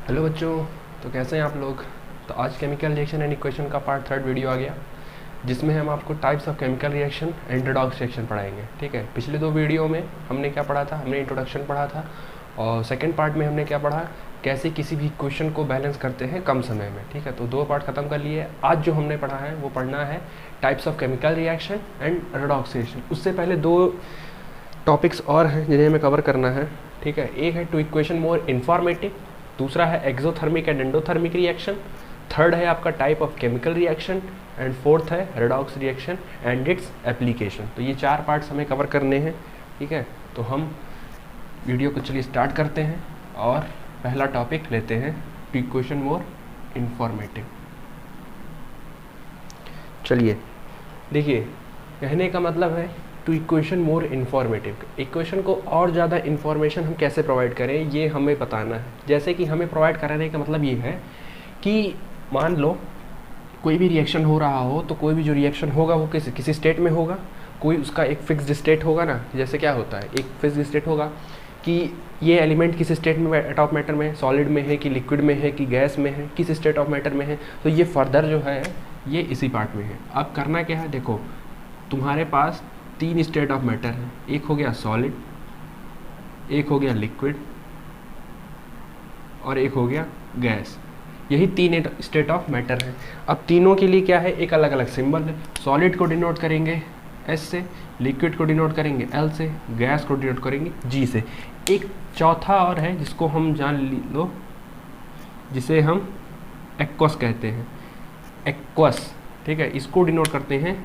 Hello बच्चों। तो कैसे हैं आप लोग। तो आज केमिकल रिएक्शन एंड इक्वेशन का पार्ट 3 वीडियो आ गया, जिसमें हम आपको types of chemical reaction and redox reaction पढ़ाएंगे। ठीक है, पिछले 2 वीडियो में हमने क्या पढ़ा था, हमने इंट्रोडक्शन पढ़ा था, और सेकंड पार्ट में हमने क्या पढ़ा, कैसे किसी भी इक्वेशन को बैलेंस करते हैं कम समय में। ठीक है, तो 2 पार्ट खत्म कर लिए। आज जो हमने पढ़ा है वो पढ़ना है types of chemical reaction and redox reaction. उससे पहले 2 टॉपिक्स और हैं जिन्हें हमें कवर करना है। ठीक है, एक है टू इक्वेशन मोर इन्फॉर्मेटिव, दूसरा है exothermic and endothermic reaction, third है आपका type of chemical reaction, and fourth है redox reaction and its application. तो ये 4 पार्ट्स हमें कवर करने हैं। ठीक है, तो हम वीडियो को चलिए स्टार्ट करते हैं और पहला टॉपिक लेते हैं टू इक्वेशन मोर इन्फॉर्मेटिव। चलिए देखिए, कहने का मतलब है to equation more informative. Equation को और ज़्यादा इन्फॉर्मेशन हम कैसे प्रोवाइड करें ये हमें बताना है। जैसे कि हमें प्रोवाइड कराने का मतलब ये है कि मान लो कोई भी रिएक्शन हो रहा हो, तो कोई भी जो रिएक्शन होगा वो किसी स्टेट में होगा, कोई उसका एक फिक्स्ड स्टेट होगा ना। जैसे क्या होता है, एक फिक्स्ड स्टेट होगा कि ये एलिमेंट किस स्टेट में, एट ऑफ मैटर में, सॉलिड में है कि लिक्विड में है कि गैस में है, किस स्टेट ऑफ मैटर में है। तो ये फर्दर जो है ये इसी पार्ट में है। अब करना क्या है, देखो तुम्हारे पास 3 स्टेट ऑफ मैटर है, एक हो गया सॉलिड, एक हो गया लिक्विड और एक हो गया गैस। यही 3 स्टेट ऑफ मैटर है। अब तीनों के लिए क्या है, एक अलग अलग सिंबल है। सॉलिड को डिनोट करेंगे S से, लिक्विड को डिनोट करेंगे L से, गैस को डिनोट करेंगे G से। एक चौथा और है जिसको हम जान लो, जिसे हम एक्वस कहते हैं, एक्वस। ठीक है, इसको डिनोट करते हैं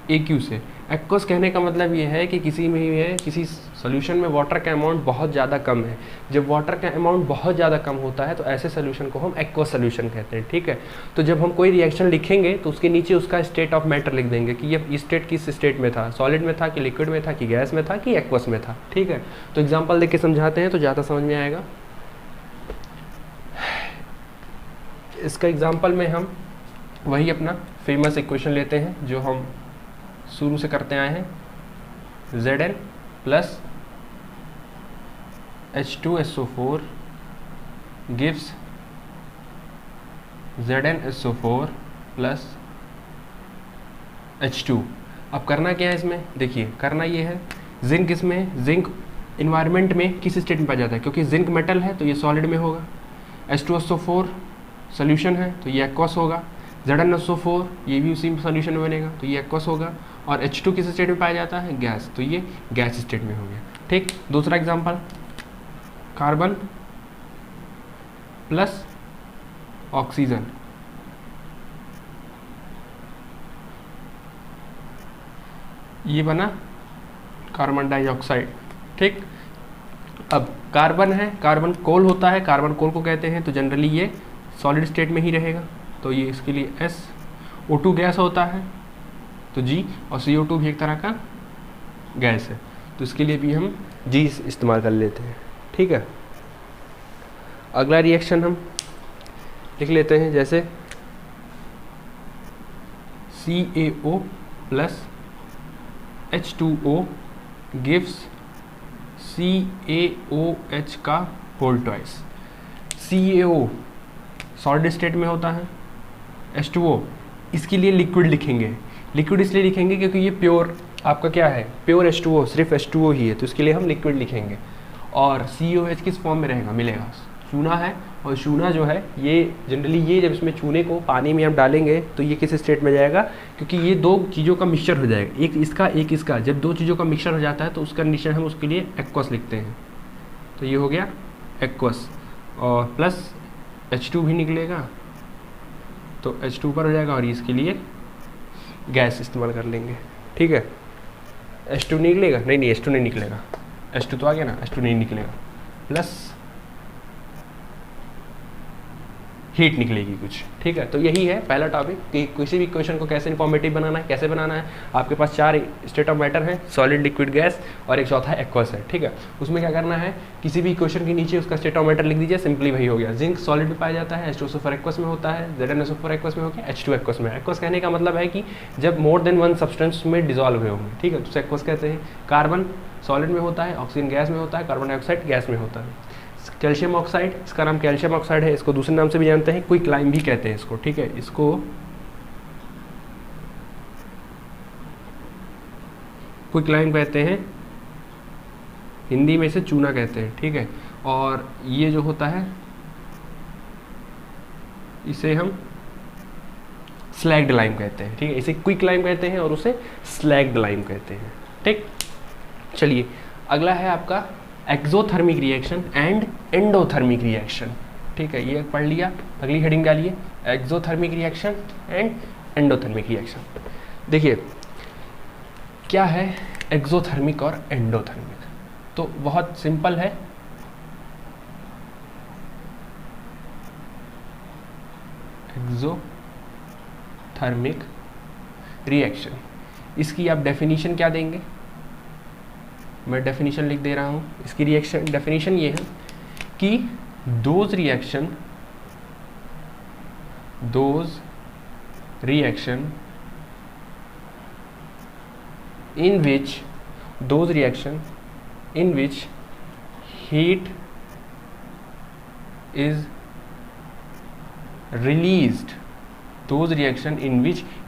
AQ से। एक्वस कहने का मतलब ये है कि किसी में है, किसी सोल्यूशन में वाटर का अमाउंट बहुत ज़्यादा कम है। जब वाटर का अमाउंट बहुत ज़्यादा कम होता है तो ऐसे सोल्यूशन को हम एक्वस सोल्यूशन कहते हैं। ठीक है, तो जब हम कोई रिएक्शन लिखेंगे तो उसके नीचे उसका स्टेट ऑफ मैटर लिख देंगे कि ये स्टेट किस स्टेट में था, सॉलिड में था कि लिक्विड में था कि गैस में था कि एक्वस में था। ठीक है, तो एग्जाम्पल देख के समझाते हैं तो ज़्यादा समझ में आएगा। इसका एग्जाम्पल में हम वही अपना फेमस इक्वेशन लेते हैं जो हम शुरू से करते आए हैं, Zn plus H2SO4 gives ZnSO4 plus H2। अब करना क्या है इसमें, देखिए करना ये है, जिंक इसमें, जिंक इन्वायरमेंट में किस स्टेट में पाया जाता है, क्योंकि जिंक मेटल है तो ये सॉलिड में होगा। H2SO4 सोल्यूशन है तो ये एक्वस होगा। ZnSO4 ये भी उसी सोल्यूशन में बनेगा तो ये एक्वस होगा। और H2 किस स्टेट में पाया जाता है, गैस, तो ये गैस स्टेट में हो गया। ठीक, दूसरा एग्जांपल, कार्बन प्लस ऑक्सीजन, ये बना कार्बन डाइऑक्साइड। ठीक, अब कार्बन है, कार्बन कोल होता है, कार्बन कोल को कहते हैं, तो जनरली ये सॉलिड स्टेट में ही रहेगा तो ये इसके लिए S। O2 गैस होता है तो G, और CO2 भी एक तरह का गैस है तो इसके लिए भी हम G इस्तेमाल कर लेते हैं। ठीक है, अगला रिएक्शन हम लिख लेते हैं, जैसे CaO plus H2O gives CaOH का whole twice. CaO solid state में होता है, H2O इसके लिए लिक्विड लिखेंगे। लिक्विड इसलिए लिखेंगे क्योंकि ये प्योर आपका क्या है, प्योर H2O, सिर्फ H2O ही है तो इसके लिए हम लिक्विड लिखेंगे। और COH किस फॉर्म में रहेगा, मिलेगा, चूना है, और चूना जो है ये जनरली ये जब इसमें चूने को पानी में हम डालेंगे तो ये किस स्टेट में जाएगा, क्योंकि ये 2 चीज़ों का मिक्सचर हो जाएगा, एक इसका एक इसका। जब 2 चीज़ों का मिक्सचर हो जाता है तो उसका कंडीशन हम उसके लिए एक्वस लिखते हैं, तो ये हो गया एक्वस। और प्लस H2 भी निकलेगा तो H2 ऊपर हो जाएगा और इसके लिए गैस इस्तेमाल कर लेंगे। ठीक है, H2 निकलेगा, नहीं H2 नहीं निकलेगा, H2 तो आ गया ना, H2 नहीं निकलेगा, प्लस हीट निकलेगी कुछ। ठीक है, तो यही है पहला टॉपिक कि किसी भी इक्वेशन को कैसे इन्फॉर्मेटिव बनाना है, कैसे बनाना है। आपके पास 4 स्टेट ऑफ मैटर हैं, सॉलिड, लिक्विड, गैस, और एक चौथा एक्वस है। ठीक है, उसमें क्या करना है, किसी भी इक्वेशन के नीचे उसका स्टेट ऑफ मैटर लिख दीजिए, सिंपली वही हो गया। जिंक सॉलिड में पाया जाता है, H2SO4 एक्वस में होता है, ZnSO4 एक्वस में हो गया, H2 एक्वस में। एक्वस कहने का मतलब है कि जब मोर देन 1 सब्सटेंस में डिजॉल्व हुए होंगे। ठीक है, तो एक्वस कहते हैं। कार्बन सॉलिड में होता है, ऑक्सीजन गैस में होता है, कार्बन डाइऑक्साइड गैस में होता है। कैल्शियम ऑक्साइड, इसका नाम कैल्शियम ऑक्साइड है, इसको दूसरे नाम से भी जानते हैं, क्विक लाइम भी कहते हैं इसको, ठीक है, इसको क्विक लाइम कहते हैं, हिंदी में इसे चूना कहते हैं, ठीक है। और ये जो होता है इसे हम स्लैग्ड लाइम कहते हैं, ठीक है, इसे क्विक लाइम कहते हैं और उसे स्लैग्ड लाइम कहते हैं, ठीक। चलिए अगला है आपका exothermic reaction and endothermic reaction, ठीक है, ये पढ़ लिया। अगली हेडिंग डालिए, exothermic reaction and endothermic reaction. देखिए क्या है एक्सोथर्मिक और एंडोथर्मिक, तो बहुत सिंपल है। एक्सोथर्मिक रिएक्शन, इसकी आप डेफिनेशन क्या देंगे, मैं डेफिनेशन लिख दे रहा हूँ। इसकी रिएक्शन डेफिनेशन ये है कि those reaction in which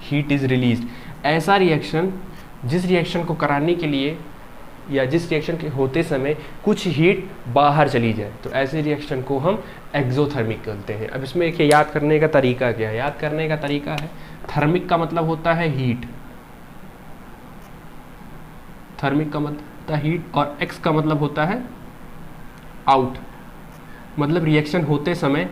heat is released, ऐसा रिएक्शन जिस रिएक्शन को कराने के लिए या जिस रिएक्शन के होते समय कुछ हीट बाहर चली जाए, तो ऐसे रिएक्शन को हम एक्सोथर्मिक कहते हैं। अब इसमें एक याद करने का तरीका क्या है, याद करने का तरीका है, थर्मिक का मतलब होता है हीट, थर्मिक का मतलब होता है हीट, और एक्स का मतलब होता है आउट, मतलब रिएक्शन होते समय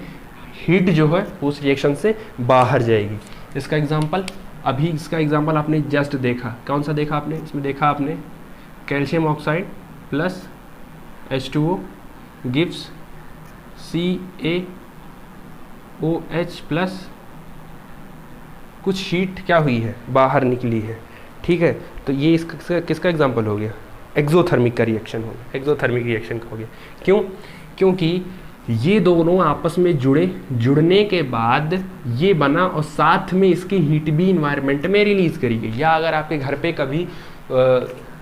हीट जो है उस रिएक्शन से बाहर जाएगी। इसका एग्जांपल, अभी इसका एग्जांपल आपने जस्ट देखा, कौन सा देखा आपने, इसमें देखा आपने calcium oxide plus H2O gives CaOH plus कुछ हीट क्या हुई है, बाहर निकली है, ठीक है। तो ये इसका किसका एग्जांपल हो गया, एक्सोथर्मिक का रिएक्शन हो गया, एक्सोथर्मिक रिएक्शन का हो गया। क्यों, क्योंकि ये दोनों आपस में जुड़ने के बाद ये बना और साथ में इसकी हीट भी इन्वायरमेंट में रिलीज करी गई। या अगर आपके घर पे कभी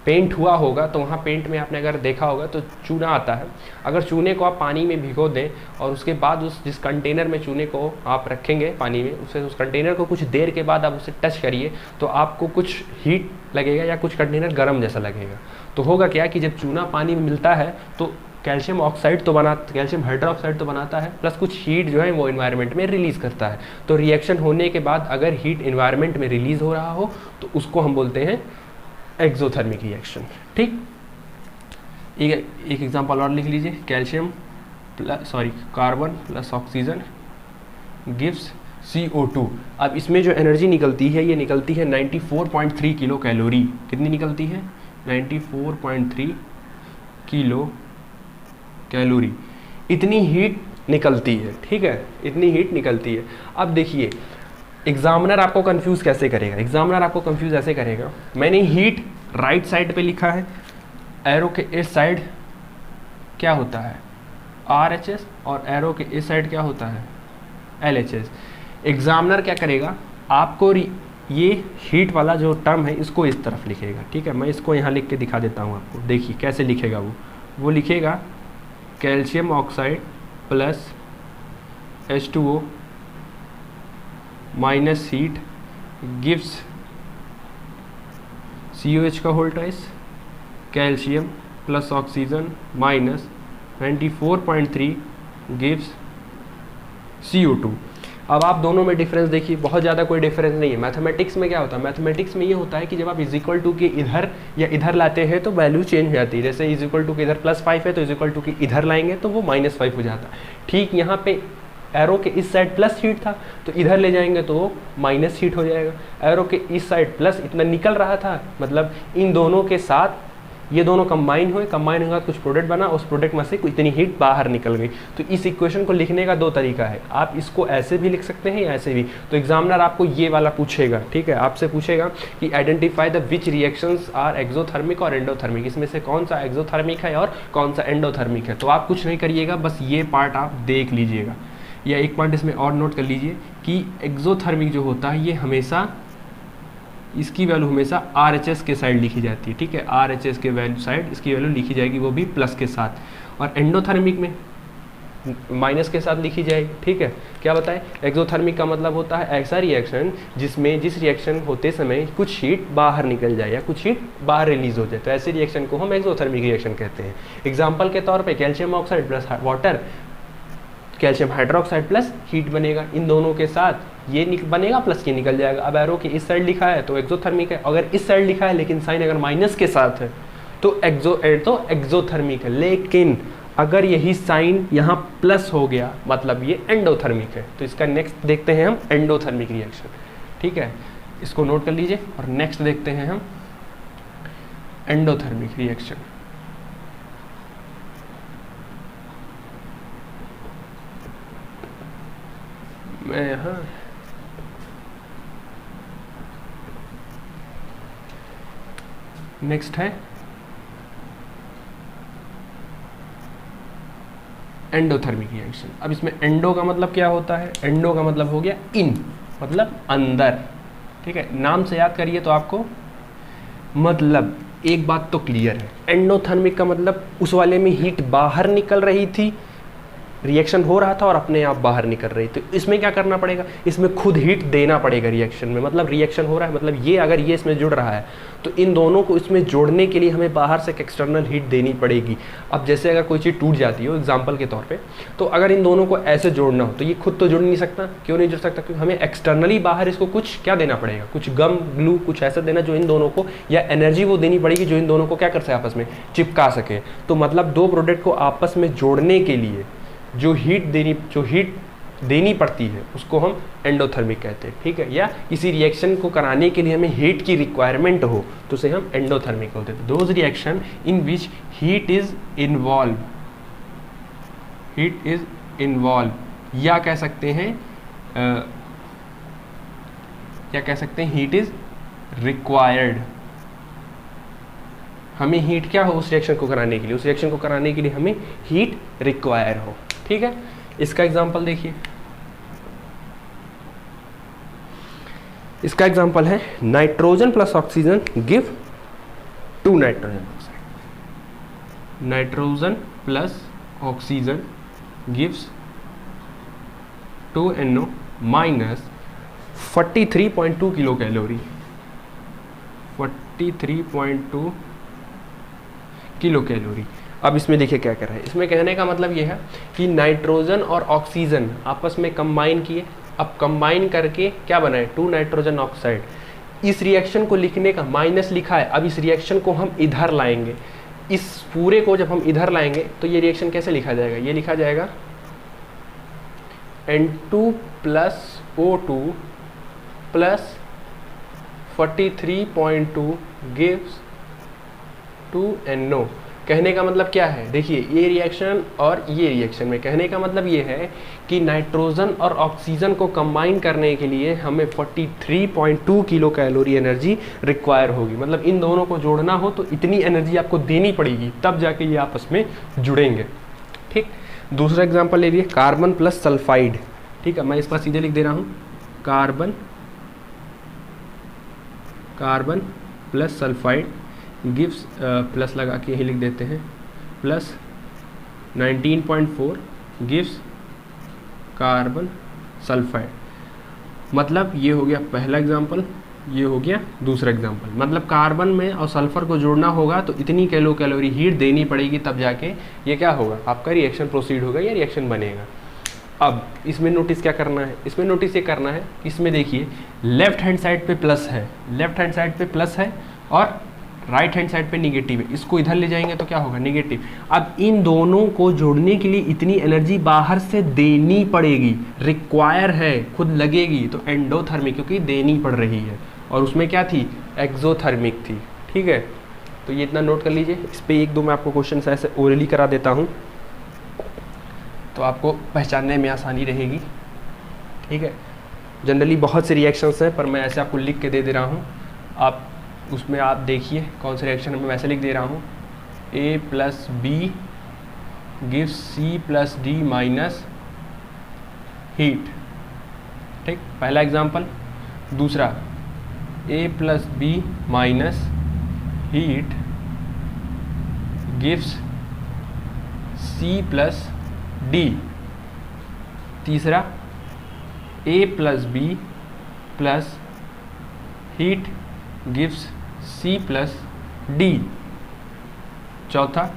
पेंट हुआ होगा तो वहाँ पेंट में आपने अगर देखा होगा तो चूना आता है, अगर चूने को आप पानी में भिगो दें और उसके बाद उस जिस कंटेनर में चूने को आप रखेंगे पानी में, उस कंटेनर को कुछ देर के बाद आप उसे टच करिए तो आपको कुछ हीट लगेगा या कुछ कंटेनर गर्म जैसा लगेगा। तो होगा क्या कि जब चूना पानी में मिलता है तो कैल्शियम ऑक्साइड तो कैल्शियम हाइड्रोक्साइड तो बनाता है, प्लस कुछ हीट जो है वो इन्वायरमेंट में रिलीज़ करता है। तो रिएक्शन होने के बाद अगर हीट इन्वायरमेंट में रिलीज़ हो रहा हो तो उसको हम बोलते हैं एक्सोथर्मिक रिएक्शन, ठीक। एक एग्जांपल और लिख लीजिए, calcium carbon plus oxygen gives CO2। अब इसमें जो एनर्जी निकलती है ये निकलती है 94.3 किलो कैलोरी। कितनी निकलती है, 94.3 किलो कैलोरी, इतनी हीट निकलती है, ठीक है, इतनी हीट निकलती है। अब देखिए एग्जामिनर आपको कंफ्यूज कैसे करेगा, एग्जामिनर आपको कंफ्यूज ऐसे करेगा, मैंने हीट राइट साइड पे लिखा है, एरो के इस साइड क्या होता है RHS और एरो के इस साइड क्या होता है LHS। एग्जामिनर क्या करेगा, आपको ये हीट वाला जो टर्म है इसको इस तरफ लिखेगा, ठीक है। मैं इसको यहाँ लिख के दिखा देता हूँ आपको, देखिए कैसे लिखेगा वो लिखेगा calcium oxide plus H2O minus heat gives COH का whole twice calcium plus oxygen minus 94.3 gives CO2। अब आप दोनों में डिफरेंस देखिए, बहुत ज़्यादा कोई डिफरेंस नहीं है। मैथमेटिक्स में क्या होता है, मैथमेटिक्स में ये होता है कि जब आप इज इक्वल टू के इधर या इधर लाते हैं तो वैल्यू चेंज हो जाती है। जैसे इज इक्वल टू के इधर +5 है तो इज इक्वल टू के इधर लाएंगे तो वो -5 हो जाता है। ठीक यहाँ पे एरो के इस साइड प्लस हीट था तो इधर ले जाएंगे तो वो माइनस हीट हो जाएगा। एरो के इस साइड प्लस इतना निकल रहा था, मतलब इन दोनों के साथ ये दोनों कंबाइन हुए, कंबाइन होगा कुछ प्रोडक्ट बना, उस प्रोडक्ट में से इतनी हीट बाहर निकल गई। तो इस इक्वेशन को लिखने का दो तरीका है, आप इसको ऐसे भी लिख सकते हैं या ऐसे भी। तो एग्जामिनर आपको ये वाला पूछेगा, ठीक है, आपसे पूछेगा कि identify the which reactions are exothermic और एंडोथर्मिक, इसमें से कौन सा एक्सोथर्मिक है और कौन सा एंडोथर्मिक है। तो आप कुछ नहीं करिएगा, बस ये पार्ट आप देख लीजिएगा, या एक पॉइंट इसमें और नोट कर लीजिए कि एक्सोथर्मिक जो होता है ये हमेशा इसकी वैल्यू हमेशा RHS के साइड लिखी जाती है, ठीक है, RHS के वैल्यू साइड इसकी वैल्यू लिखी जाएगी, वो भी प्लस के साथ। और एंडोथर्मिक में माइनस के साथ लिखी जाएगी, ठीक है। क्या बताएं, एक्सोथर्मिक का मतलब होता है ऐसा रिएक्शन जिसमें जिस रिएक्शन होते समय कुछ हीट बाहर निकल जाए या कुछ हीट बाहर रिलीज हो जाए, तो ऐसे रिएक्शन को हम एक्सोथर्मिक रिएक्शन कहते हैं। एग्जाम्पल के तौर पे calcium oxide plus water, calcium hydroxide plus heat बनेगा, इन दोनों के साथ ये बनेगा प्लस ये निकल जाएगा। अब एरो के इस साइड लिखा है तो एक्सोथर्मिक है, अगर इस साइड लिखा है लेकिन साइन अगर माइनस के साथ है तो एक्सोथर्मिक है, लेकिन अगर यही साइन यहाँ प्लस हो गया मतलब ये एंडोथर्मिक है। तो इसका नेक्स्ट देखते हैं हम एंडोथर्मिक रिएक्शन, ठीक है, इसको नोट कर लीजिए। और नेक्स्ट देखते हैं हम एंडोथर्मिक रिएक्शन। मैं यहाँ नेक्स्ट है एंडोथर्मिक रिएक्शन। अब इसमें एंडो का मतलब क्या होता है, एंडो का मतलब हो गया इन, मतलब अंदर, ठीक है। नाम से याद करिए तो आपको मतलब एक बात तो क्लियर है, एंडोथर्मिक का मतलब उस वाले में हीट बाहर निकल रही थी, रिएक्शन हो रहा था और अपने आप बाहर निकल रही। तो इसमें क्या करना पड़ेगा, इसमें खुद हीट देना पड़ेगा रिएक्शन में, मतलब रिएक्शन हो रहा है मतलब ये अगर ये इसमें जुड़ रहा है तो इन दोनों को इसमें जोड़ने के लिए हमें बाहर से एक एक्सटर्नल हीट देनी पड़ेगी। अब जैसे अगर कोई चीज़ टूट जाती हो एग्जाम्पल के तौर पे, तो अगर इन दोनों को ऐसे जोड़ना हो तो ये खुद तो जुड़ नहीं सकता। क्यों नहीं जुड़ सकता, क्योंकि हमें एक्सटर्नली बाहर इसको कुछ क्या देना पड़ेगा, कुछ गम ग्लू कुछ ऐसा देना जो इन दोनों को, या एनर्जी वो देनी पड़ेगी जो इन दोनों को क्या कर सके, आपस में चिपका सके। तो मतलब दो प्रोडक्ट को आपस में जोड़ने के लिए जो हीट देनी पड़ती है उसको हम एंडोथर्मिक कहते हैं, ठीक है। या किसी रिएक्शन को कराने के लिए हमें हीट की रिक्वायरमेंट हो तो उसे हम एंडोथर्मिक बोलते हैं। Those reaction in which heat is involve, या कह सकते हैं हीट इज रिक्वायर्ड। हमें हीट क्या हो उस रिएक्शन को कराने के लिए, उस रिएक्शन को कराने के लिए हमें हीट रिक्वायर हो, ठीक है। इसका एग्जांपल देखिए, इसका एग्जांपल है nitrogen plus oxygen give 2 nitrogen oxide. Nitrogen plus oxygen gives 2 NO minus 43.2 kilo calorie, 43.2 kilo calorie. अब इसमें देखिए क्या कर रहा है, इसमें कहने का मतलब ये है कि नाइट्रोजन और ऑक्सीजन आपस में कंबाइन किए, अब कंबाइन करके क्या बनाए 2 नाइट्रोजन ऑक्साइड। इस रिएक्शन को लिखने का माइनस लिखा है, अब इस रिएक्शन को हम इधर लाएंगे, इस पूरे को जब हम इधर लाएंगे तो ये रिएक्शन कैसे लिखा जाएगा, ये लिखा जाएगा N2 plus O2 plus 43.2 gives 2 NO। कहने का मतलब क्या है, देखिए ये रिएक्शन और ये रिएक्शन में कहने का मतलब ये है कि नाइट्रोजन और ऑक्सीजन को कंबाइन करने के लिए हमें 43.2 किलो कैलोरी एनर्जी रिक्वायर होगी। मतलब इन दोनों को जोड़ना हो तो इतनी एनर्जी आपको देनी पड़ेगी, तब जाके ये आपस में जुड़ेंगे, ठीक। दूसरा एग्जांपल ले लिए, कार्बन प्लस सल्फाइड, ठीक है। मैं इस पर सीधे लिख दे रहा हूँ, carbon plus sulphide gives, plus लगा के ही लिख देते हैं, प्लस 19.4 गिव्स कार्बन सल्फाइड। मतलब ये हो गया पहला एग्जांपल, ये हो गया दूसरा एग्जांपल। मतलब कार्बन में और सल्फर को जोड़ना होगा तो इतनी किलो कैलोरी हीट देनी पड़ेगी, तब जाके ये क्या होगा, आपका रिएक्शन प्रोसीड होगा या रिएक्शन बनेगा। अब इसमें नोटिस क्या करना है, इसमें नोटिस ये करना है, इसमें देखिए लेफ्ट हैंड साइड पे प्लस है, लेफ्ट हैंड साइड पे प्लस है और राइट हैंड साइड पे निगेटिव है, इसको इधर ले जाएंगे तो क्या होगा, नेगेटिव। अब इन दोनों को जोड़ने के लिए इतनी एनर्जी बाहर से देनी पड़ेगी, रिक्वायर है, खुद लगेगी, तो एंडोथर्मिक, क्योंकि देनी पड़ रही है। और उसमें क्या थी, एक्सोथर्मिक थी, ठीक है। तो ये इतना नोट कर लीजिए। इस पर 1-2 मैं आपको क्वेश्चन ऐसे ओरली करा देता हूँ तो आपको पहचानने में आसानी रहेगी, ठीक है। जनरली बहुत से रिएक्शंस हैं पर मैं ऐसे आपको लिख के दे रहा हूँ, आप उसमें आप देखिए कौन से रिएक्शन में वैसे लिख दे रहा हूँ। A plus B gives C plus D minus heat, ठीक, पहला एग्जांपल। दूसरा A plus B minus heat gives C plus D तीसरा A plus B plus heat gives C plus D. चौथा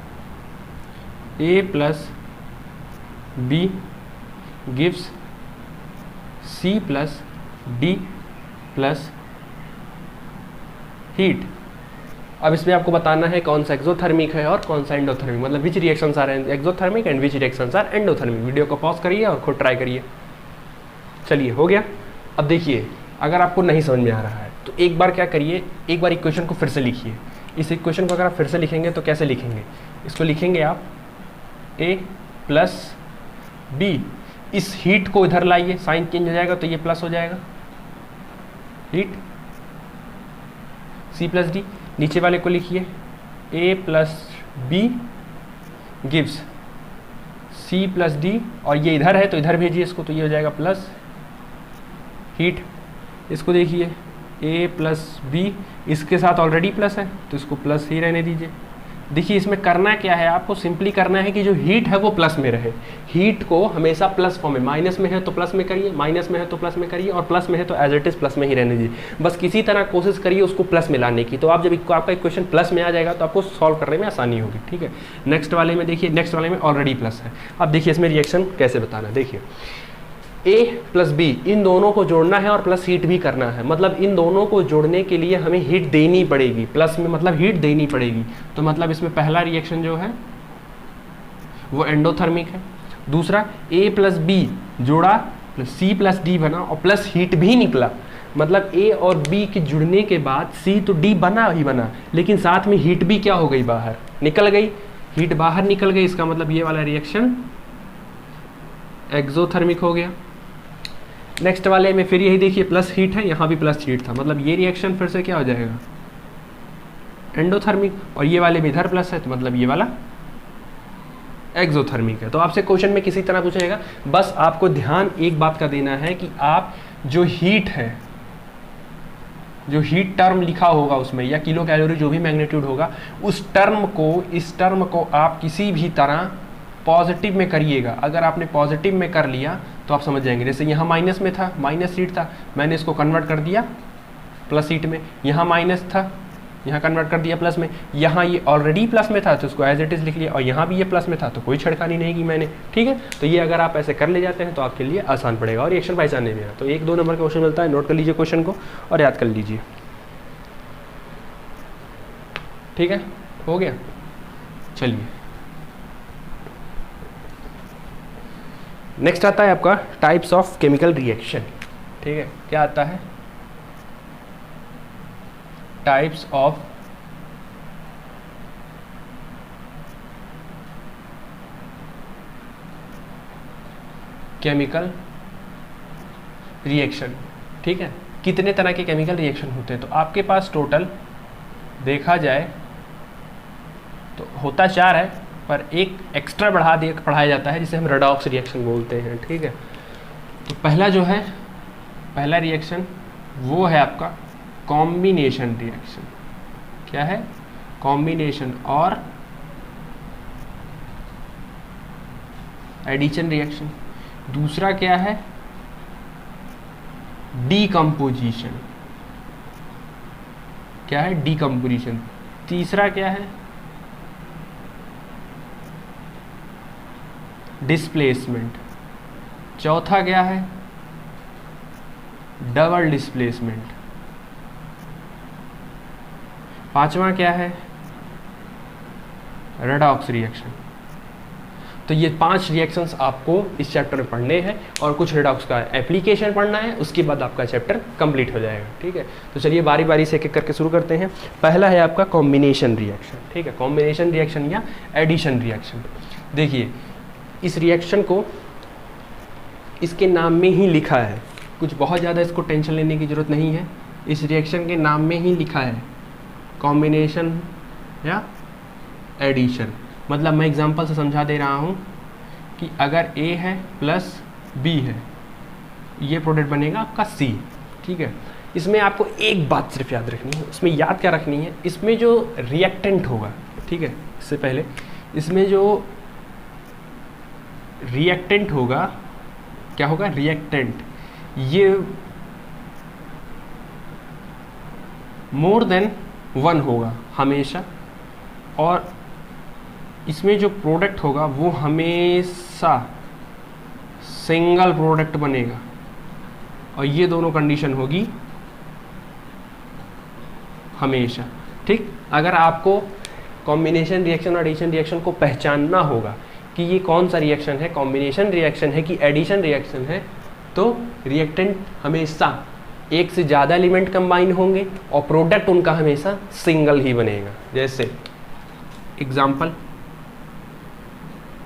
A plus B gives C plus D plus heat. अब इसमें आपको बताना है कौन सा एक्सोथर्मिक है और कौन सा एंडोथर्मिक, मतलब which reactions are exothermic and which reactions are endothermic. Video को पॉज करिए और खुद ट्राई करिए। चलिए हो गया। अब देखिए, अगर आपको नहीं समझ में आ रहा है तो एक बार क्या करिए, एक बार इक्वेशन को फिर से लिखिए। इस इक्वेशन को अगर आप फिर से लिखेंगे तो कैसे लिखेंगे, इसको लिखेंगे आप A प्लस बी, इस हीट को इधर लाइए, साइन चेंज हो जाएगा तो ये प्लस हो जाएगा, हीट C प्लस डी। नीचे वाले को लिखिए A plus B gives C plus D, और ये इधर है तो इधर भेजिए इसको, तो ये हो जाएगा प्लस हीट। इसको देखिए A प्लस बी, इसके साथ ऑलरेडी प्लस है तो इसको प्लस ही रहने दीजिए। देखिए इसमें करना क्या है, आपको सिंपली करना है कि जो हीट है वो प्लस में रहे। हीट को हमेशा प्लस फॉर्म में, माइनस में है तो प्लस में करिए, माइनस में है तो प्लस में करिए, और प्लस में है तो एज इट इज प्लस में ही रहने दीजिए। बस किसी तरह कोशिश करिए उसको प्लस में लाने की, तो आप जब आपका इक्वेशन प्लस में आ जाएगा तो आपको सॉल्व करने में आसानी होगी। ठीक है, नेक्स्ट वाले में देखिए, नेक्स्ट वाले में ऑलरेडी प्लस है। अब देखिए इसमें रिएक्शन कैसे बताना, देखिए A प्लस बी, इन दोनों को जोड़ना है और प्लस हीट भी करना है, मतलब इन दोनों को जोड़ने के लिए हमें हीट देनी पड़ेगी, प्लस में मतलब हीट देनी पड़ेगी। तो मतलब इसमें पहला रिएक्शन जो है वो एंडोथर्मिक है। दूसरा A प्लस बी जोड़ा प्लस C प्लस डी बना और प्लस हीट भी निकला, मतलब A और B के जुड़ने के बाद C तो D बना ही बना, लेकिन साथ में हीट भी क्या हो गई, बाहर निकल गई, हीट बाहर निकल गई। इसका मतलब ये वाला रिएक्शन एक्सोथर्मिक हो गया। नेक्स्ट वाले में फिर यही देखिए, प्लस हीट है, यहाँ भी प्लस हीट था, मतलब ये रिएक्शन फिर से क्या हो जाएगा, एंडोथर्मिक। और ये वाले में इधर प्लस है तो मतलब ये वाला एक्सोथर्मिक है। तो आपसे क्वेश्चन में किसी तरह पूछेगा, बस आपको ध्यान एक बात का देना है कि आप जो हीट है, जो हीट टर्म लिखा होगा उसमें या किलो कैलोरी जो भी मैग्नीट्यूड होगा, उस टर्म को, इस टर्म को आप किसी भी तरह पॉजिटिव में करिएगा। अगर आपने पॉजिटिव में कर लिया तो आप समझ जाएंगे। जैसे यहाँ माइनस में था, माइनस हीट था, मैंने इसको कन्वर्ट कर दिया प्लस हीट में, यहाँ माइनस था, यहाँ कन्वर्ट कर दिया प्लस में, यहाँ ये ऑलरेडी प्लस में था तो इसको एज इट इज लिख लिया, और यहाँ भी ये प्लस में था तो कोई छेड़खानी नहीं की मैंने। ठीक है, तो ये अगर आप ऐसे कर ले जाते हैं तो आपके लिए आसान पड़ेगा और रिएक्शन पहचानने में। तो 1-2 नंबर का क्वेश्चन मिलता है, नोट कर लीजिए क्वेश्चन को और याद कर लीजिए। ठीक है, हो गया। चलिए नेक्स्ट आता है आपका टाइप्स ऑफ केमिकल रिएक्शन। ठीक है, क्या आता है, टाइप्स ऑफ केमिकल रिएक्शन। ठीक है, कितने तरह के केमिकल रिएक्शन होते हैं, तो आपके पास टोटल देखा जाए तो होता 4 है, पर एक एक्स्ट्रा पढ़ाया जाता है जिसे हम रेडॉक्स रिएक्शन बोलते हैं। ठीक है, तो पहला जो है, पहला रिएक्शन वो है आपका कॉम्बिनेशन रिएक्शन। क्या है, कॉम्बिनेशन और एडिशन रिएक्शन। दूसरा क्या है, डीकम्पोजिशन। क्या है, डीकम्पोजिशन। तीसरा क्या है, डिस्प्लेसमेंट। चौथा क्या है, डबल डिस्प्लेसमेंट। पांचवा क्या है, रेडॉक्स रिएक्शन। तो ये 5 रिएक्शंस आपको इस चैप्टर में पढ़ने हैं और कुछ रेडॉक्स का एप्लीकेशन पढ़ना है, उसके बाद आपका चैप्टर कंप्लीट हो जाएगा। ठीक है, तो चलिए बारी बारी से एक एक करके शुरू करते हैं। पहला है आपका कॉम्बिनेशन रिएक्शन। ठीक है, कॉम्बिनेशन रिएक्शन या एडिशन रिएक्शन। देखिए इस रिएक्शन को इसके नाम में ही लिखा है, कुछ बहुत ज़्यादा इसको टेंशन लेने की ज़रूरत नहीं है, इस रिएक्शन के नाम में ही लिखा है कॉम्बिनेशन या एडिशन। मतलब मैं एग्जांपल से समझा दे रहा हूँ कि अगर A है प्लस B है, ये प्रोडक्ट बनेगा आपका C। ठीक है, इसमें आपको एक बात सिर्फ याद रखनी है, उसमें याद क्या रखनी है, इसमें जो रिएक्टेंट होगा, ठीक है, इससे पहले इसमें जो रिएक्टेंट होगा क्या होगा, रिएक्टेंट, ये मोर देन 1 होगा हमेशा, और इसमें जो प्रोडक्ट होगा वो हमेशा सिंगल प्रोडक्ट बनेगा, और ये दोनों कंडीशन होगी हमेशा। ठीक, अगर आपको कॉम्बिनेशन रिएक्शन और एडिशन रिएक्शन को पहचानना होगा कि ये कौन सा रिएक्शन है, कॉम्बिनेशन रिएक्शन है कि एडिशन रिएक्शन है, तो रिएक्टेंट हमेशा एक से ज़्यादा एलिमेंट कंबाइन होंगे और प्रोडक्ट उनका हमेशा सिंगल ही बनेगा। जैसे example,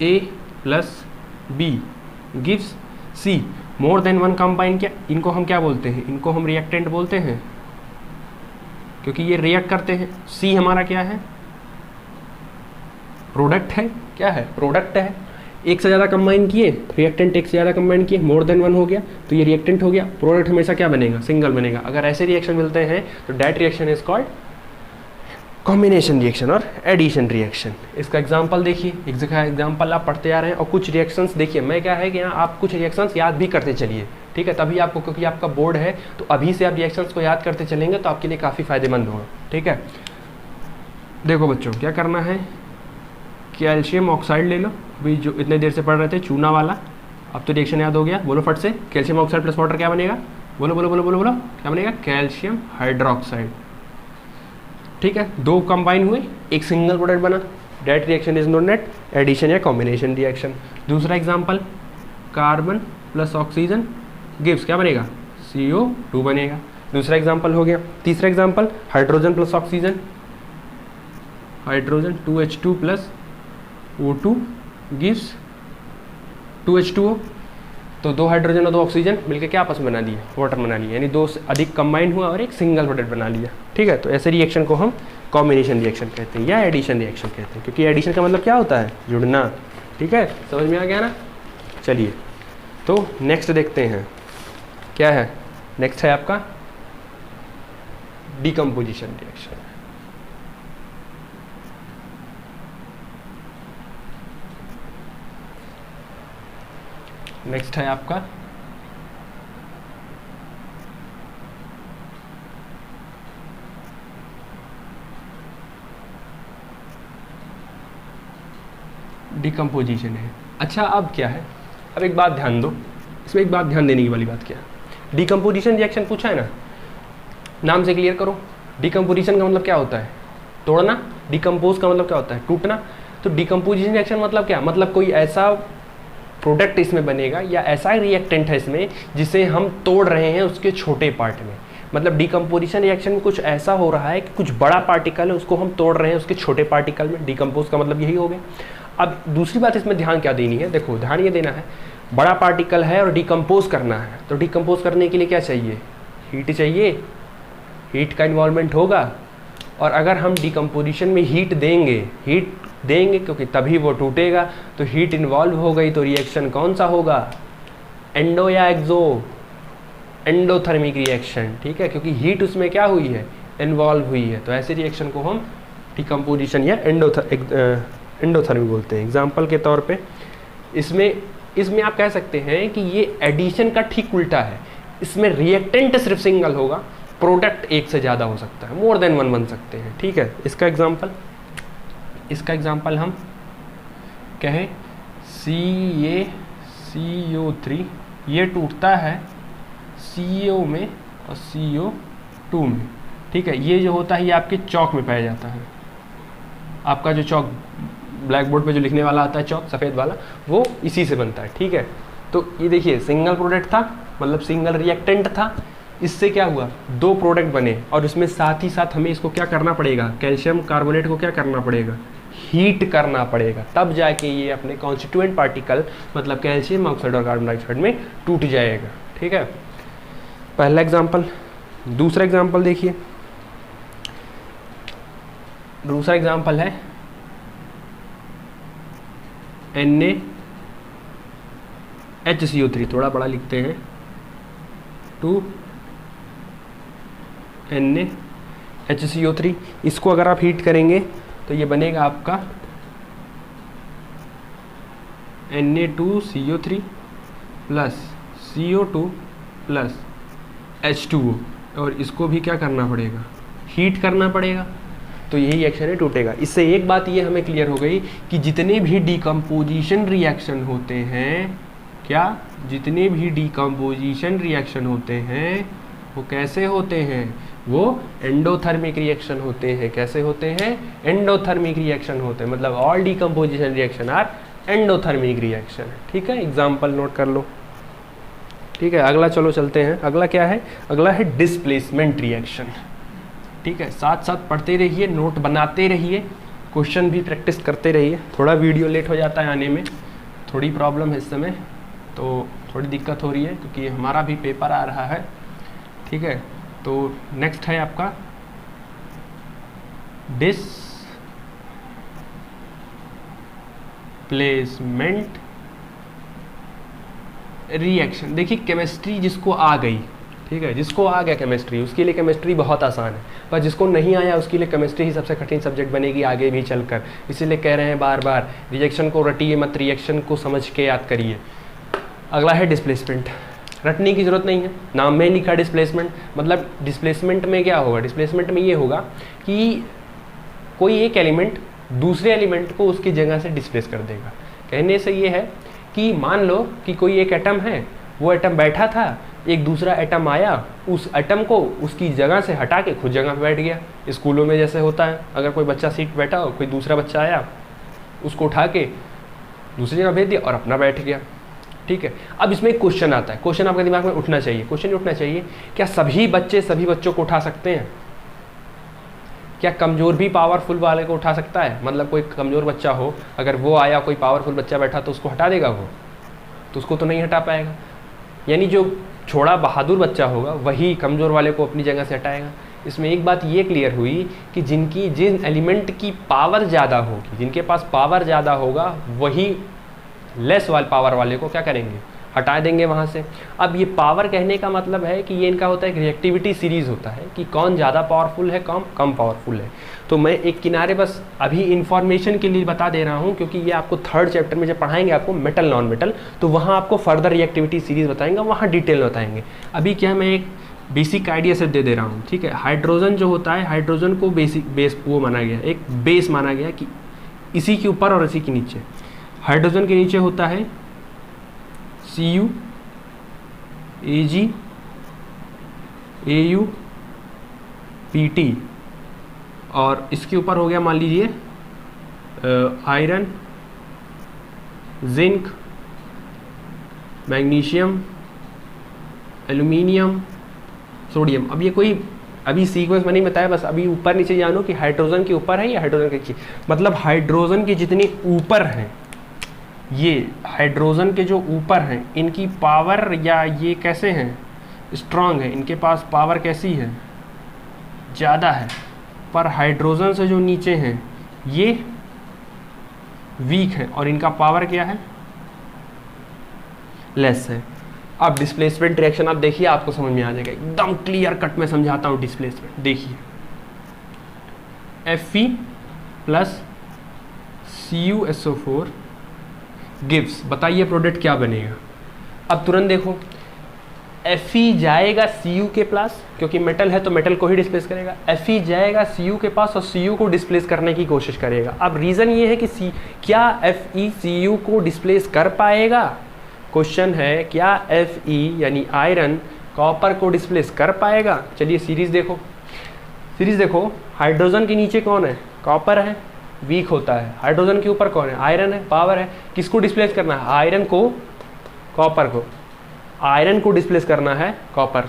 A plus B gives C, more than 1 combine, क्या इनको हम क्या बोलते हैं, इनको हम रिएक्टेंट बोलते हैं क्योंकि ये रिएक्ट करते हैं। C हमारा क्या है, प्रोडक्ट है, क्या है, प्रोडक्ट है। एक से ज़्यादा कंबाइन किए, रिएक्टेंट एक से ज़्यादा कंबाइन किए, मोर देन 1 हो गया तो ये रिएक्टेंट हो गया। प्रोडक्ट हमेशा क्या बनेगा, सिंगल बनेगा। अगर ऐसे रिएक्शन मिलते हैं तो that reaction is called combination reaction और एडिशन रिएक्शन। इसका एग्जांपल देखिए, एक जगह एग्जांपल आप पढ़ते आ रहे हैं और कुछ रिएक्शंस देखिए, मैं क्या है कि यहाँ आप कुछ रिएक्शंस याद भी करते चलिए, ठीक है, तभी आपको, क्योंकि आपका बोर्ड है तो अभी से आप रिएक्शंस को याद करते चलेंगे तो आपके लिए काफ़ी फायदेमंद होगा। ठीक है, देखो बच्चों क्या करना है, कैल्शियम ऑक्साइड ले लो, अभी जो इतने देर से पढ़ रहे थे चूना वाला, अब तो रिएक्शन याद हो गया, बोलो फट से, कैल्शियम ऑक्साइड प्लस वाटर क्या बनेगा, बोलो बोलो बोलो बोलो बोलो, क्या बनेगा, कैल्शियम हाइड्रोक्साइड। ठीक है, दो कंबाइन हुए, एक सिंगल प्रोडक्ट बना, that reaction is known at addition या कॉम्बिनेशन रिएक्शन। दूसरा example, carbon plus oxygen gives, क्या बनेगा, CO2 बनेगा। दूसरा एग्जांपल हो गया। तीसरा example, hydrogen plus oxygen, hydrogen 2H2 plus O2 gives 2H2O। तो दो हाइड्रोजन और दो ऑक्सीजन मिलकर क्या आपस में बना दिए, वाटर बना लिया, यानी दो से अधिक कंबाइन हुआ और एक सिंगल प्रोडक्ट बना लिया। ठीक है, तो ऐसे रिएक्शन को हम कॉम्बिनेशन रिएक्शन कहते हैं या एडिशन रिएक्शन कहते हैं, क्योंकि एडिशन का मतलब क्या होता है, जुड़ना। ठीक है, समझ में आ गया ना। चलिए तो नेक्स्ट देखते हैं क्या है। नेक्स्ट है आपका डिकम्पोजिशन रिएक्शन। नेक्स्ट है आपका डिकम्पोजिशन है। अच्छा, अब क्या है, अब एक बात ध्यान दो, इसमें एक बात ध्यान देने की वाली बात क्या है, डिकम्पोजिशन रिएक्शन पूछा है ना, नाम से क्लियर करो। डिकम्पोजिशन का मतलब क्या होता है, तोड़ना। डिकम्पोज का मतलब क्या होता है, टूटना। तो डिकम्पोजिशन रिएक्शन मतलब क्या, मतलब कोई ऐसा प्रोडक्ट इसमें बनेगा या ऐसा रिएक्टेंट है इसमें जिसे हम तोड़ रहे हैं उसके छोटे पार्ट में। मतलब डिकम्पोजिशन रिएक्शन में कुछ ऐसा हो रहा है कि कुछ बड़ा पार्टिकल है उसको हम तोड़ रहे हैं उसके छोटे पार्टिकल में। डिकम्पोज का मतलब यही हो गया। अब दूसरी बात इसमें ध्यान क्या देनी है, देखो ध्यान ये देना है, बड़ा पार्टिकल है और डिकम्पोज करना है, तो डिकम्पोज करने के लिए क्या चाहिए, हीट चाहिए, हीट का इन्वॉल्वमेंट होगा। और अगर हम डिकम्पोजिशन में हीट देंगे क्योंकि तभी वो टूटेगा, तो हीट इन्वॉल्व हो गई तो रिएक्शन कौन सा होगा, एंडो या एक्सो, एंडोथर्मिक रिएक्शन। ठीक है, क्योंकि हीट उसमें क्या हुई है, इन्वॉल्व हुई है। तो ऐसे रिएक्शन को हम डिकम्पोजिशन या एंडोथर्मिक बोलते हैं। एग्जाम्पल के तौर पे इसमें आप कह सकते हैं कि ये एडिशन का ठीक उल्टा है। इसमें रिएक्टेंट सिर्फ सिंगल होगा, प्रोडक्ट एक से ज़्यादा हो सकता है, मोर देन 1 बन सकते हैं। ठीक है, इसका एग्जाम्पल हम कहें CaCO3, ये टूटता है CO में और CO2 में। ठीक है, ये जो होता है ये आपके चौक में पाया जाता है। आपका जो चौक ब्लैक बोर्ड पे जो लिखने वाला आता है चौक सफ़ेद वाला, वो इसी से बनता है। ठीक है, तो ये देखिए सिंगल प्रोडक्ट था, मतलब सिंगल रिएक्टेंट था, इससे क्या हुआ, दो प्रोडक्ट बने और इसमें साथ ही साथ हमें इसको क्या करना पड़ेगा, कैल्शियम कार्बोनेट को क्या करना पड़ेगा, हीट करना पड़ेगा, तब जाके ये अपने कॉन्स्टिट्यूएंट पार्टिकल मतलब कैल्शियम ऑक्साइड और कार्बन डाइऑक्साइड में टूट जाएगा। ठीक है, पहला एग्जाम्पल। दूसरा एग्जाम्पल देखिए, दूसरा एग्जाम्पल है NaHCO3, थोड़ा बड़ा लिखते हैं, 2NaHCO3। इसको अगर आप हीट करेंगे तो ये बनेगा आपका Na2CO3 plus CO2 plus H2O, और इसको भी क्या करना पड़ेगा, हीट करना पड़ेगा, तो यही रिएक्शन है टूटेगा। इससे एक बात ये हमें क्लियर हो गई कि जितने भी डिकम्पोजिशन रिएक्शन होते हैं, क्या, जितने भी डिकम्पोजिशन रिएक्शन होते हैं वो कैसे होते हैं, वो एंडोथर्मिक रिएक्शन होते हैं। कैसे होते हैं, एंडोथर्मिक रिएक्शन होते हैं, मतलब all decomposition reaction are endothermic reaction. ठीक है, एग्जाम्पल नोट कर लो। ठीक है, अगला चलो चलते हैं। अगला क्या है, अगला है डिस्प्लेसमेंट रिएक्शन। ठीक है, साथ साथ पढ़ते रहिए, नोट बनाते रहिए, क्वेश्चन भी प्रैक्टिस करते रहिए। थोड़ा वीडियो लेट हो जाता है आने में, थोड़ी प्रॉब्लम है इस समय, तो थोड़ी दिक्कत हो रही है क्योंकि हमारा भी पेपर आ रहा है। ठीक है, तो नेक्स्ट है आपका डिस्प्लेसमेंट रिएक्शन। देखिए केमिस्ट्री जिसको आ गई, ठीक है, जिसको आ गया केमिस्ट्री उसके लिए केमिस्ट्री बहुत आसान है, पर जिसको नहीं आया उसके लिए केमिस्ट्री ही सबसे कठिन सब्जेक्ट बनेगी आगे भी चलकर। इसीलिए कह रहे हैं बार बार, रिएक्शन को रटिए मत, रिएक्शन को समझ के याद करिए। अगला है डिस्प्लेसमेंट। रटने की ज़रूरत नहीं है, नाम में लिखा डिस्प्लेसमेंट, मतलब डिस्प्लेसमेंट में क्या होगा, डिस्प्लेसमेंट में ये होगा कि कोई एक एलिमेंट दूसरे एलिमेंट को उसकी जगह से डिस्प्लेस कर देगा। कहने से ये है कि मान लो कि कोई एक एटम है, वो एटम बैठा था, एक दूसरा एटम आया, उस एटम को उसकी जगह से हटा के खुद जगह पे बैठ गया। स्कूलों में जैसे होता है, अगर कोई बच्चा सीट बैठा हो, कोई दूसरा बच्चा आया, उसको उठा के दूसरी जगह भेज दिया और अपना बैठ गया। ठीक है, अब इसमें एक क्वेश्चन आता है, क्वेश्चन आपके दिमाग में उठना चाहिए, क्वेश्चन उठना चाहिए, क्या सभी बच्चे सभी बच्चों को उठा सकते हैं? क्या कमज़ोर भी पावरफुल वाले को उठा सकता है? मतलब कोई कमज़ोर बच्चा हो, अगर वो आया, कोई पावरफुल बच्चा बैठा, तो उसको हटा देगा वो? तो उसको तो नहीं हटा पाएगा। यानी जो छोड़ा बहादुर बच्चा होगा वही कमज़ोर वाले को अपनी जगह से हटाएगा। इसमें एक बात ये क्लियर हुई कि जिन एलिमेंट की पावर ज़्यादा होगी, जिनके पास पावर ज़्यादा होगा, वही लेस वाले पावर वाले को क्या करेंगे, हटा देंगे वहाँ से। अब ये पावर कहने का मतलब है कि ये इनका होता है, एक रिएक्टिविटी सीरीज़ होता है कि कौन ज़्यादा पावरफुल है, कम पावरफुल है। तो मैं एक किनारे बस अभी इन्फॉर्मेशन के लिए बता दे रहा हूँ, क्योंकि ये आपको थर्ड चैप्टर में जब पढ़ाएंगे आपको मेटल नॉन मेटल, तो वहाँ आपको फर्दर रिएक्टिविटी सीरीज़ बताएंगे, वहाँ डिटेल बताएंगे। अभी क्या मैं एक बेसिक आइडिया से दे रहा हूँ। ठीक है, हाइड्रोजन जो होता है, हाइड्रोजन को बेस वो माना गया, एक बेस माना गया कि इसी के ऊपर और इसी के नीचे। हाइड्रोजन के नीचे होता है Cu, Ag, Au, Pt, और इसके ऊपर हो गया मान लीजिए iron, zinc, magnesium, aluminium, sodium. अब ये कोई अभी सीक्वेंस में नहीं बताया, बस अभी ऊपर नीचे जानो कि हाइड्रोजन के ऊपर है या हाइड्रोजन के नीचे। मतलब हाइड्रोजन के जितने ऊपर हैं, ये हाइड्रोजन के जो ऊपर हैं, इनकी पावर या ये कैसे हैं, स्ट्रांग है, इनके पास पावर कैसी है, ज़्यादा है। पर हाइड्रोजन से जो नीचे हैं ये वीक है और इनका पावर क्या है, लेस है। अब डिस्प्लेसमेंट रिएक्शन आप देखिए, आपको समझ में आ जाएगा, एकदम क्लियर कट में समझाता हूँ डिस्प्लेसमेंट। देखिए Fe प्लस CuSO4 गिव्स, बताइए प्रोडक्ट क्या बनेगा। अब तुरंत देखो, Fe जाएगा Cu के पास, क्योंकि मेटल है तो मेटल को ही डिस्प्लेस करेगा। Fe जाएगा Cu के पास और Cu को डिस्प्लेस करने की कोशिश करेगा। अब रीज़न ये है कि क्या Fe Cu को डिस्प्लेस कर पाएगा? क्वेश्चन है, क्या Fe यानी आयरन कॉपर को डिस्प्लेस कर पाएगा? चलिए सीरीज देखो, हाइड्रोजन के नीचे कौन है, कॉपर है, वीक होता है। हाइड्रोजन के ऊपर कौन है, आयरन है, पावर है। किसको डिस्प्लेस करना है, आयरन को, कॉपर को। आयरन को डिस्प्लेस करना है कॉपर,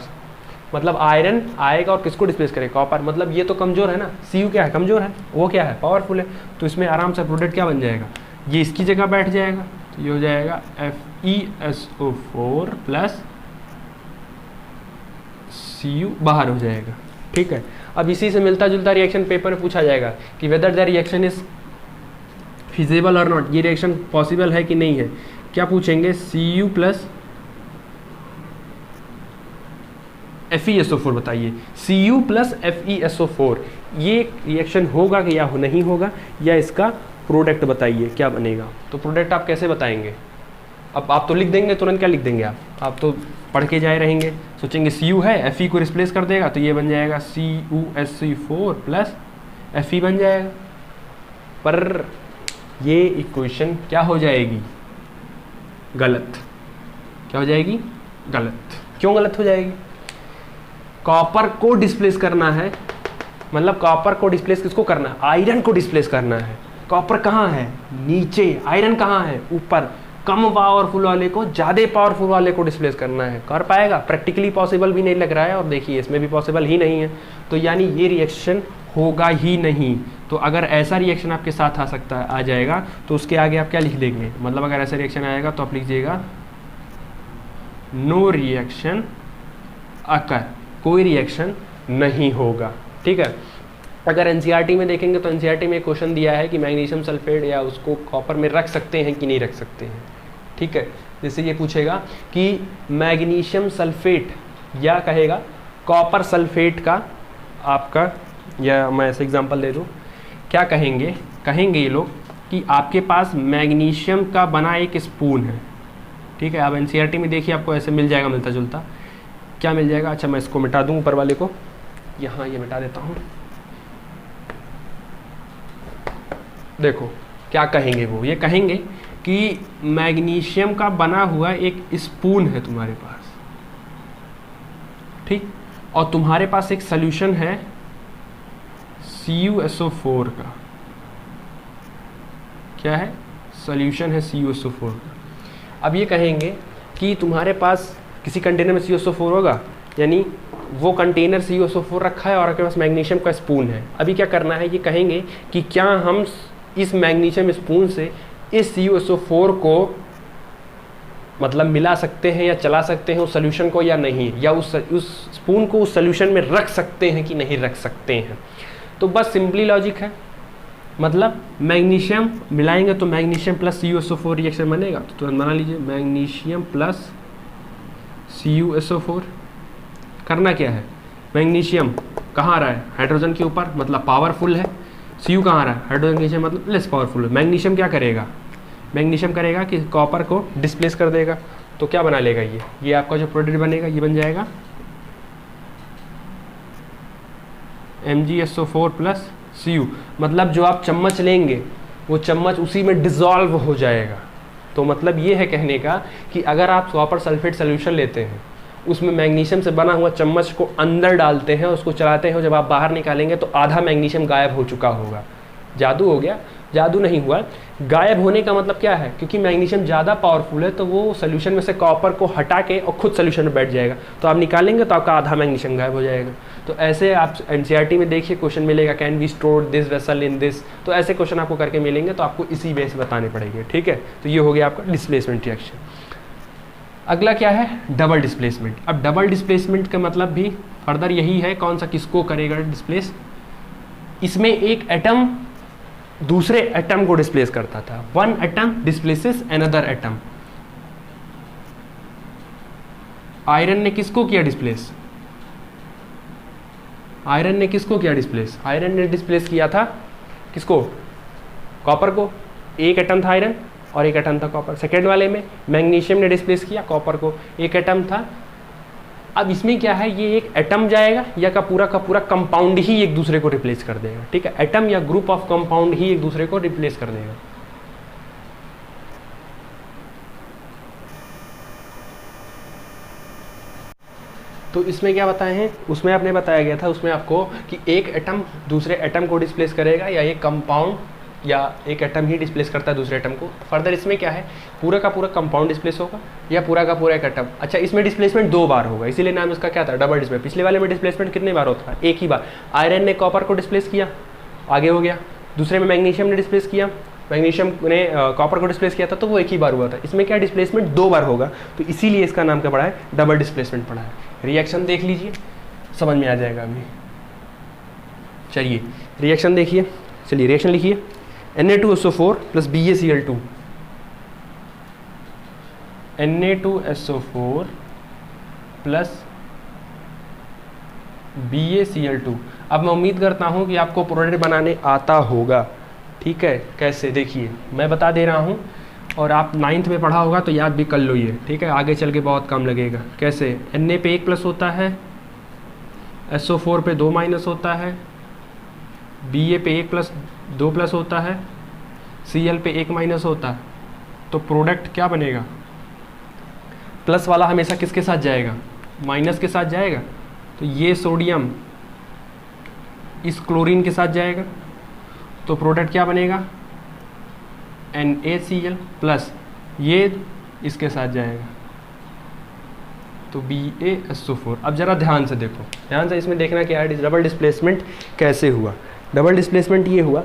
मतलब आयरन आएगा और किसको डिस्प्लेस करेगा, कॉपर। मतलब ये तो कमज़ोर है ना, Cu क्या है, कमज़ोर है, वो क्या है, पावरफुल है। तो इसमें आराम से प्रोडक्ट क्या बन जाएगा, ये इसकी जगह बैठ जाएगा, तो ये हो जाएगा FeSO4 प्लस Cu बाहर हो जाएगा। ठीक है, अब इसी से मिलता जुलता रिएक्शन पेपर में पूछा जाएगा कि whether the reaction is feasible और नॉट, ये रिएक्शन पॉसिबल है कि नहीं है। क्या पूछेंगे, Cu प्लस FeSO4 बताइए, Cu प्लस FeSO4 ये रिएक्शन होगा कि या नहीं होगा, या इसका प्रोडक्ट बताइए क्या बनेगा। तो प्रोडक्ट आप कैसे बताएंगे, अब आप तो लिख देंगे तुरंत, क्या लिख देंगे आप तो पढ़ के जाए रहेंगे, सोचेंगे Cu है, Fe को रिप्लेस कर देगा तो ये बन जाएगा CuSC4 प्लस Fe बन जाएगा। पर ये इक्वेशन क्या हो जाएगी? गलत। क्या हो जाएगी? गलत। क्यों गलत हो जाएगी? कॉपर को डिस्प्लेस करना है, मतलब कॉपर को डिस्प्लेस किसको करना है? आयरन को डिस्प्लेस करना है। कॉपर कहाँ है? नीचे। आयरन कहाँ है? ऊपर। कम पावरफुल वाले को ज़्यादा पावरफुल वाले को डिस्प्लेस करना है। कर पाएगा? प्रैक्टिकली पॉसिबल भी नहीं लग रहा है, और देखिए इसमें भी पॉसिबल ही नहीं है, तो यानी ये रिएक्शन होगा ही नहीं। तो अगर ऐसा रिएक्शन आपके साथ आ जाएगा तो उसके आगे आप क्या लिख देंगे? मतलब अगर ऐसा रिएक्शन आएगा तो आप लिखिएगा नो रिएक्शन अकर, कोई रिएक्शन नहीं होगा। ठीक है। अगर एनसीईआरटी में देखेंगे तो एनसीईआरटी में एक क्वेश्चन दिया है कि मैग्नीशियम सल्फेट या उसको कॉपर में रख सकते हैं कि नहीं रख सकते हैं। ठीक है। जैसे ये पूछेगा कि मैग्नीशियम सल्फेट या कहेगा कॉपर सल्फेट का आपका, या मैं ऐसे एग्जांपल दे दूँ, क्या कहेंगे? कहेंगे ये लोग कि आपके पास मैग्नीशियम का बना एक स्पून है। ठीक है। अब एनसीईआरटी में देखिए आपको ऐसे मिल जाएगा, मिलता जुलता। क्या मिल जाएगा? अच्छा मैं इसको मिटा दूँ, ऊपर वाले को, यहाँ ये मिटा देता हूँ। देखो क्या कहेंगे वो, ये कहेंगे कि मैग्नीशियम का बना हुआ एक स्पून है तुम्हारे पास, ठीक, और तुम्हारे पास एक सॉल्यूशन है CuSO4 का। क्या है? सॉल्यूशन है CuSO4 का। अब ये कहेंगे कि तुम्हारे पास किसी कंटेनर में CuSO4 होगा, यानी वो कंटेनर CuSO4 रखा है और आपके पास मैग्नीशियम का स्पून है। अभी क्या करना है? ये कहेंगे कि क्या हम इस मैग्नीशियम स्पून से इस CuSO4 को मतलब मिला सकते हैं या चला सकते हैं उस सॉल्यूशन को या नहीं, या उस स्पून को उस सॉल्यूशन में रख सकते हैं कि नहीं रख सकते हैं। तो बस सिंपली लॉजिक है, मतलब मैग्नीशियम मिलाएंगे तो मैग्नीशियम प्लस CuSO4 रिएक्शन बनेगा। तो तुरंत बना लीजिए मैग्नीशियम प्लस CuSO4। करना क्या है? मैग्नीशियम कहाँ आ रहा है? हाइड्रोजन के ऊपर, मतलब पावरफुल है। Cu कहाँ आ रहा है? हाइड्रोजन के नीचे, मतलब लेस पावरफुल है। मैग्नीशियम क्या करेगा? मैग्नीशियम करेगा कि कॉपर को डिस्प्लेस कर देगा। तो क्या बना लेगा? ये आपका जो प्रोडक्ट बनेगा ये बन जाएगा MgSO4 प्लस Cu। मतलब जो आप चम्मच लेंगे वो चम्मच उसी में डिज़ोल्व हो जाएगा। तो मतलब ये है कहने का कि अगर आप कॉपर सल्फेट सोल्यूशन लेते हैं, उसमें मैग्नीशियम से बना हुआ चम्मच को अंदर डालते हैं, उसको चलाते हैं, जब आप बाहर निकालेंगे तो आधा मैग्नीशियम गायब हो चुका होगा। जादू हो गया? जादू नहीं हुआ। गायब होने का मतलब क्या है? क्योंकि मैग्नीशियम ज़्यादा पावरफुल है तो वो सोल्यूशन में से कॉपर को हटा के और खुद सोल्यूशन में बैठ जाएगा, तो आप निकालेंगे तो आपका आधा मैग्नीशियम गायब हो जाएगा। तो ऐसे आप एनसीईआरटी में देखिए क्वेश्चन मिलेगा, can we store this vessel in this, तो ऐसे क्वेश्चन आपको करके मिलेंगे, तो आपको इसी वे से बताने पड़ेंगे। ठीक है। तो ये हो गया आपका डिस्प्लेसमेंट रिएक्शन। अगला क्या है? Double displacement. अब डबल डिस्प्लेसमेंट का मतलब भी फर्दर यही है, कौन सा किसको करेगा डिस्प्लेस? इसमें एक एटम दूसरे एटम को डिस्प्लेस करता था। One atom displaces another atom. Iron ने किसको किया डिस्प्लेस? आयरन ने किसको किया डिस्प्लेस? आयरन ने डिस्प्लेस किया था किसको? कॉपर को। एक एटम था आयरन और एक एटम था कॉपर। सेकेंड वाले में मैग्नीशियम ने डिस्प्लेस किया कॉपर को, एक एटम था। अब इसमें क्या है? ये एक एटम जाएगा या का पूरा कंपाउंड ही एक दूसरे को रिप्लेस कर देगा। ठीक है। एटम या ग्रुप ऑफ कंपाउंड ही एक दूसरे को रिप्लेस कर देगा। तो इसमें क्या बताए हैं? उसमें आपने बताया गया था उसमें आपको कि एक एटम दूसरे एटम को डिस्प्लेस करेगा, या एक कंपाउंड या एक एटम ही डिस्प्लेस करता है दूसरे एटम को। फर्दर इसमें क्या है? पूरा का पूरा कंपाउंड डिस्प्लेस होगा या पूरा का पूरा एक एटम। अच्छा, इसमें डिस्प्लेसमेंट 2 बार होगा, इसीलिए नाम इसका क्या था? Double displacement. पिछले वाले में डिस्प्लेसमेंट कितने बार होता है? एक ही बार। आयरन ने कॉपर को डिस्प्लेस किया, आगे हो गया। दूसरे में मैग्नीशियम ने डिस्प्लेस किया, मैग्नीशियम ने कॉपर को डिस्प्लेस किया था, तो वो एक ही बार हुआ था। इसमें क्या डिस्प्लेसमेंट 2 बार होगा, तो इसीलिए इसका नाम क्या पड़ा है? डबल डिस्प्लेसमेंट पड़ा है। रिएक्शन देख लीजिए, समझ में आ जाएगा अभी। चलिए रिएक्शन देखिए, चलिए रिएक्शन लिखिए। Na2SO4 plus BaCl2। Na2SO4 plus BaCl2। अब मैं उम्मीद करता हूँ कि आपको प्रोडक्ट बनाने आता होगा। ठीक है। कैसे? देखिए मैं बता दे रहा हूँ और आप 9th में पढ़ा होगा तो याद भी कर लो ये, ठीक है, आगे चल के बहुत काम लगेगा। कैसे? Na पे 1 प्लस होता है, SO4 पे 2 माइनस होता है, Ba पे 1 प्लस 2 प्लस होता है, Cl पे 1 माइनस होता है। तो प्रोडक्ट क्या बनेगा? प्लस वाला हमेशा किसके साथ जाएगा? माइनस के साथ जाएगा। तो ये सोडियम इस क्लोरीन के साथ जाएगा, तो प्रोडक्ट क्या बनेगा? NaCl प्लस ये इसके साथ जाएगा, तो BaSO4। अब ज़रा ध्यान से देखो, ध्यान से इसमें देखना क्या है, डबल डिस्प्लेसमेंट कैसे हुआ। डबल डिस्प्लेसमेंट ये हुआ,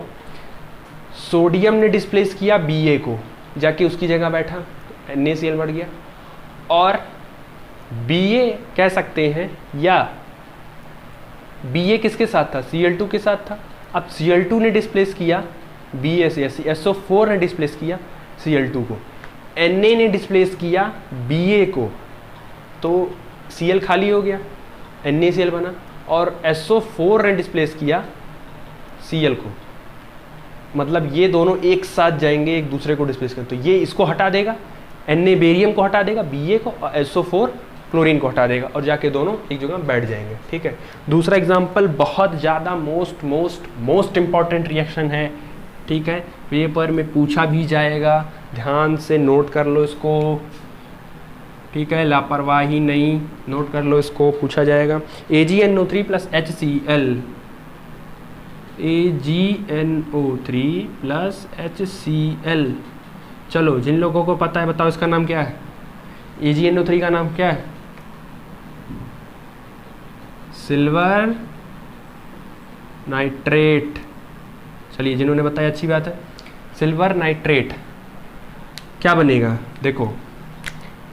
सोडियम ने डिस्प्लेस किया Ba को, जाके उसकी जगह बैठा, तो NaCl बढ़ गया। और Ba कह सकते हैं, या Ba किसके साथ था? Cl2 के साथ था। अब Cl2 ने डिस्प्लेस किया Ba से, SO4 ने डिस्प्लेस किया Cl2 को, Na ने डिस्प्लेस किया Ba को, तो Cl खाली हो गया, NaCl बना। और SO4 ने डिस्प्लेस किया Cl को, मतलब ये दोनों एक साथ जाएंगे एक दूसरे को डिस्प्लेस कर, तो ये इसको हटा देगा, Na बेरियम को हटा देगा, Ba को, और SO4 क्लोरीन को हटा देगा, और जाके दोनों एक जगह बैठ जाएंगे, ठीक है। दूसरा एग्जांपल बहुत ज़्यादा मोस्ट इम्पॉर्टेंट रिएक्शन है, ठीक है, पेपर में पूछा भी जाएगा, ध्यान से नोट कर लो इसको, ठीक है, लापरवाही नहीं, नोट कर लो इसको, पूछा जाएगा। AgNO3 plus HCl, AgNO3 plus HCl। चलो, जिन लोगों को पता है बताओ इसका नाम क्या है? AgNO3 का नाम क्या है? Silver nitrate. चलिए, जिन्होंने बताया अच्छी बात है। सिल्वर नाइट्रेट क्या बनेगा? देखो,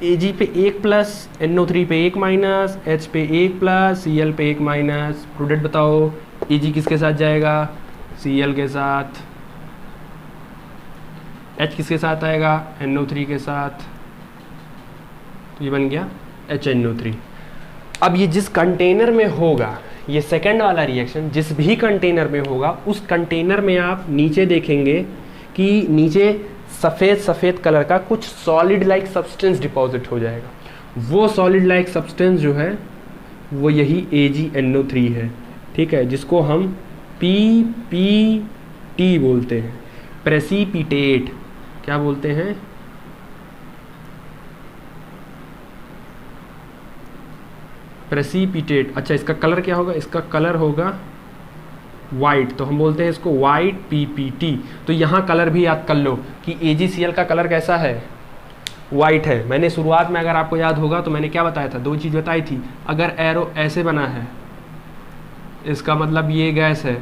Ag पे 1 प्लस, NO3 पे 1 माइनस, H पे 1 प्लस, Cl पे 1 माइनस। प्रोडक्ट बताओ, Ag किसके साथ जाएगा? Cl के साथ। H किसके साथ आएगा? NO3 के साथ। तो ये बन गया HNO3। अब ये जिस कंटेनर में होगा, ये सेकंड वाला रिएक्शन जिस भी कंटेनर में होगा, उस कंटेनर में आप नीचे देखेंगे कि नीचे सफ़ेद कलर का कुछ सॉलिड लाइक सब्सटेंस डिपॉजिट हो जाएगा। वो सॉलिड लाइक सब्सटेंस जो है वो यही AgNO3 है, ठीक है, जिसको हम PPT बोलते हैं, प्रेसिपिटेट। क्या बोलते हैं? प्रेसिपिटेट। अच्छा, इसका कलर क्या होगा? इसका कलर होगा वाइट, तो हम बोलते हैं इसको वाइट PPT। तो यहाँ कलर भी याद कर लो कि AgCl का कलर कैसा है? वाइट है। मैंने शुरुआत में, अगर आपको याद होगा, तो मैंने क्या बताया था? 2 चीज़ बताई थी। अगर एरो ऐसे बना है, इसका मतलब ये गैस है,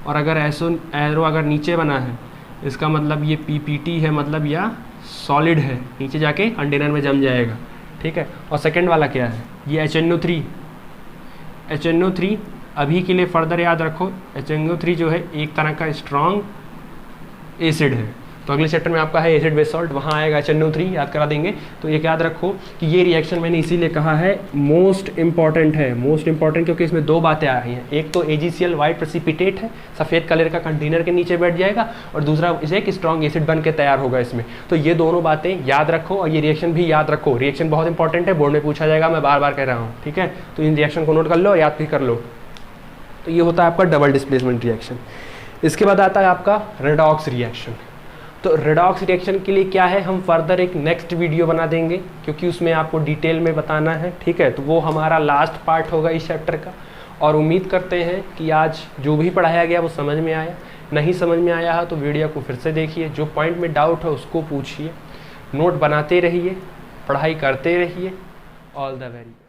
और अगर एरो अगर नीचे बना है, इसका मतलब ये PPT है, मतलब या सॉलिड है, नीचे जाके कंटेनर में जम जाएगा, ठीक है। और सेकंड वाला क्या है? ये HNO3। HNO3 अभी के लिए फर्दर याद रखो, HNO3 जो है एक तरह का स्ट्रॉन्ग एसिड है। तो अगले चैप्टर में आपका है एसिड बेस सॉल्ट, वहाँ आएगा HNO3, याद करा देंगे। तो एक याद रखो कि ये रिएक्शन मैंने इसीलिए कहा है मोस्ट इंपॉर्टेंट है, मोस्ट इंपॉर्टेंट क्योंकि इसमें 2 बातें आ रही हैं। एक तो AgCl वाइट प्रेसिपिटेट है, सफ़ेद कलर का कंटेनर के नीचे बैठ जाएगा, और दूसरा इसे एक स्ट्रॉन्ग एसिड बन के तैयार होगा इसमें। तो ये दोनों बातें याद रखो, और ये रिएक्शन भी याद रखो। रिएक्शन बहुत इंपॉर्टेंट है, बोर्ड में पूछा जाएगा, मैं बार बार कह रहा हूँ, ठीक है। तो इन रिएक्शन को नोट कर लो, याद भी कर लो। तो ये होता है आपका डबल डिस्प्लेसमेंट रिएक्शन। इसके बाद आता है आपका रेडॉक्स रिएक्शन। तो रेडॉक्स रिएक्शन के लिए क्या है, हम फर्दर एक नेक्स्ट वीडियो बना देंगे, क्योंकि उसमें आपको डिटेल में बताना है, ठीक है। तो वो हमारा लास्ट पार्ट होगा इस चैप्टर का। और उम्मीद करते हैं कि आज जो भी पढ़ाया गया वो समझ में आया। नहीं समझ में आया है तो वीडियो को फिर से देखिए, जो पॉइंट में डाउट है उसको पूछिए, नोट बनाते रहिए, पढ़ाई करते रहिए। All the very